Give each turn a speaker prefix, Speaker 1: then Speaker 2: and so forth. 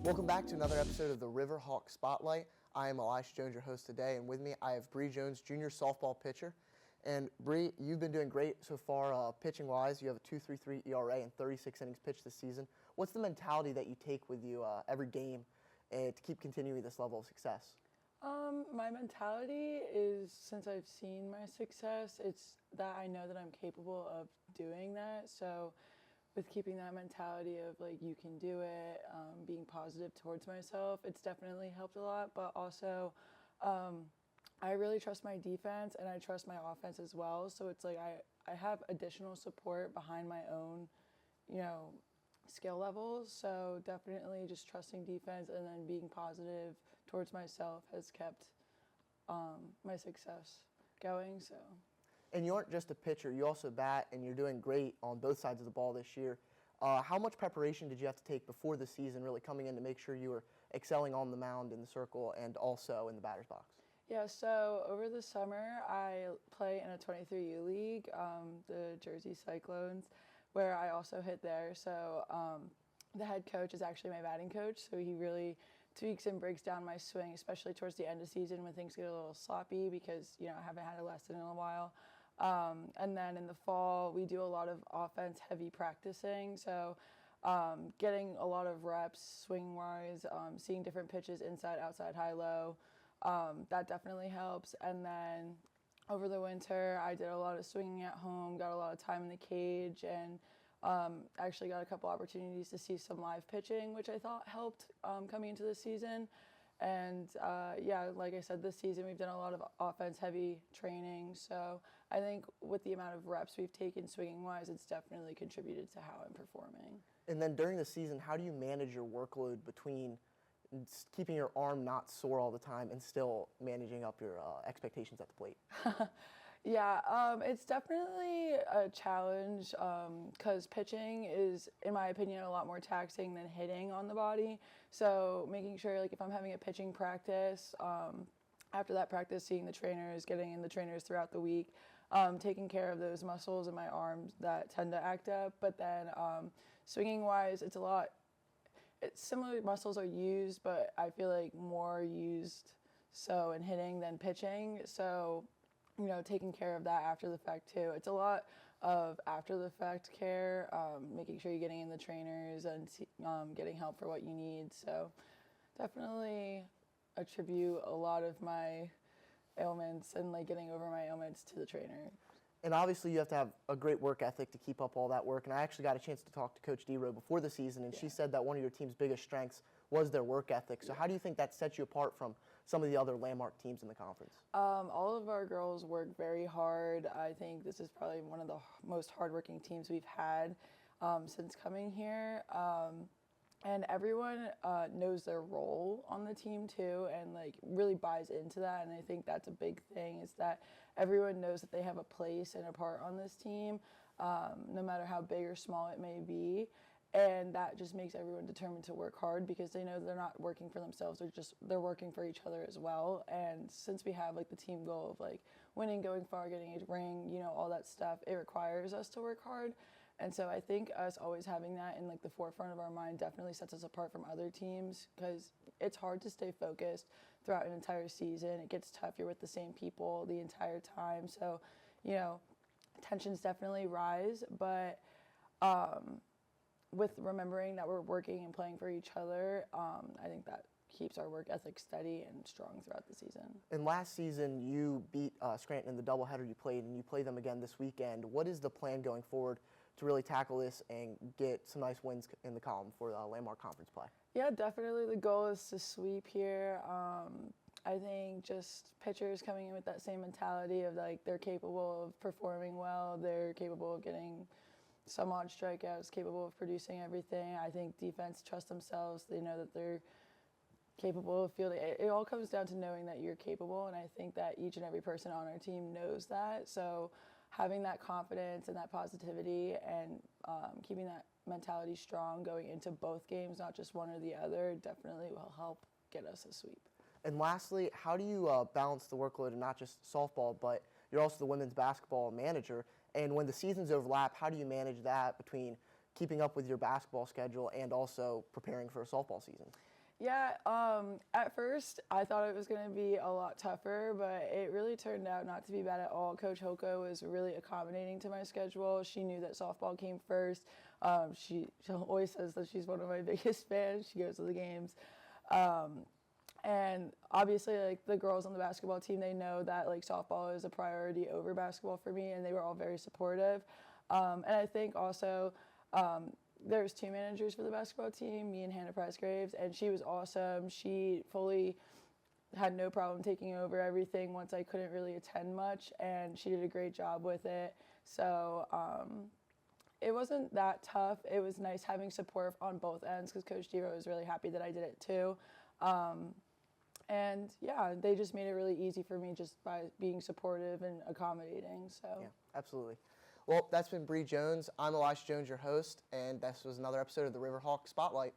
Speaker 1: Welcome back to another episode of the Riverhawk Spotlight. I am Elisha Jones, your host today, and with me I have Brie Jones, junior softball pitcher. And Brie, you've been doing great so far pitching-wise. You have a 2.33 ERA and 36 innings pitched this season. What's the mentality that you take with you every game to keep continuing this level of success?
Speaker 2: My mentality is, since I've seen my success, it's that I know that I'm capable of doing that. So with keeping that mentality of like, you can do it, being positive towards myself, it's definitely helped a lot. But also, I really trust my defense and I trust my offense as well. So it's like I have additional support behind my own, skill levels. So definitely just trusting defense and then being positive towards myself has kept my success going. So.
Speaker 1: And you aren't just a pitcher, you also bat, and you're doing great on both sides of the ball this year. How much preparation did you have to take before the season, really coming in to make sure you were excelling on the mound in the circle and also in the batter's box?
Speaker 2: Yeah, so over the summer, I play in a 23U league, the Jersey Cyclones, where I also hit there. So the head coach is actually my batting coach, so he really tweaks and breaks down my swing, especially towards the end of season when things get a little sloppy because, I haven't had a lesson in a while. And then in the fall, we do a lot of offense-heavy practicing, so getting a lot of reps swing-wise, seeing different pitches inside, outside, high, low. That definitely helps. And then over the winter, I did a lot of swinging at home, got a lot of time in the cage, and actually got a couple opportunities to see some live pitching, which I thought helped coming into the season. And like I said, this season we've done a lot of offense-heavy training. So I think with the amount of reps we've taken swinging-wise, it's definitely contributed to how I'm performing.
Speaker 1: And then during the season, how do you manage your workload between keeping your arm not sore all the time and still managing up your expectations at the plate?
Speaker 2: Yeah, it's definitely a challenge because pitching is, in my opinion, a lot more taxing than hitting on the body. So making sure, like, if I'm having a pitching practice, after that practice, seeing the trainers, getting in the trainers throughout the week, taking care of those muscles in my arms that tend to act up. But then swinging-wise, it's a lot. Similar muscles are used, but I feel like more used in hitting than pitching. So taking care of that after the fact too. It's a lot of after the fact care, making sure you're getting in the trainers and getting help for what you need. So definitely attribute a lot of my ailments and like getting over my ailments to the trainer.
Speaker 1: And obviously you have to have a great work ethic to keep up all that work. And I actually got a chance to talk to Coach D-Row before the season, and she said that one of your team's biggest strengths was their work ethic. So how do you think that sets you apart from some of the other landmark teams in the conference?
Speaker 2: All of our girls work very hard. I think this is probably one of the most hardworking teams we've had since coming here. And everyone knows their role on the team too, and like really buys into that. And I think that's a big thing, is that everyone knows that they have a place and a part on this team, no matter how big or small it may be. And that just makes everyone determined to work hard because they know they're not working for themselves, they're working for each other as well. And since we have like the team goal of like winning, going far, getting a ring, all that stuff, it requires us to work hard. And so I think us always having that in like the forefront of our mind definitely sets us apart from other teams, because it's hard to stay focused throughout an entire season. It gets tough. You're with the same people the entire time. So, tensions definitely rise, but with remembering that we're working and playing for each other, I think that keeps our work ethic steady and strong throughout the season.
Speaker 1: And last season, you beat Scranton in the doubleheader you played, and you play them again this weekend. What is the plan going forward to really tackle this and get some nice wins in the column for the Landmark Conference play?
Speaker 2: Yeah, definitely the goal is to sweep here. I think just pitchers coming in with that same mentality of like they're capable of performing well, they're capable of getting some odd strikeouts, capable of producing everything. I think defense trusts themselves. They know that they're capable of fielding. It all comes down to knowing that you're capable, and I think that each and every person on our team knows that. So having that confidence and that positivity and keeping that mentality strong going into both games, not just one or the other, definitely will help get us a sweep.
Speaker 1: And lastly, how do you balance the workload of not just softball, but you're also the women's basketball manager? And when the seasons overlap, how do you manage that between keeping up with your basketball schedule and also preparing for a softball season?
Speaker 2: Yeah, at first I thought it was going to be a lot tougher, but it really turned out not to be bad at all. Coach Hoko was really accommodating to my schedule. She knew that softball came first. She always says that she's one of my biggest fans. She goes to the games. And obviously, like, the girls on the basketball team, they know that, like, softball is a priority over basketball for me, and they were all very supportive. And I think also, there's two managers for the basketball team, me and Hannah Price-Graves, and she was awesome. She fully had no problem taking over everything once I couldn't really attend much, and she did a great job with it. So it wasn't that tough. It was nice having support on both ends because Coach Devo was really happy that I did it too. And yeah, they just made it really easy for me just by being supportive and accommodating. So
Speaker 1: Yeah, absolutely. Well, that's been Brie Jones. I'm Elisha Jones, your host, and this was another episode of the Riverhawk Spotlight.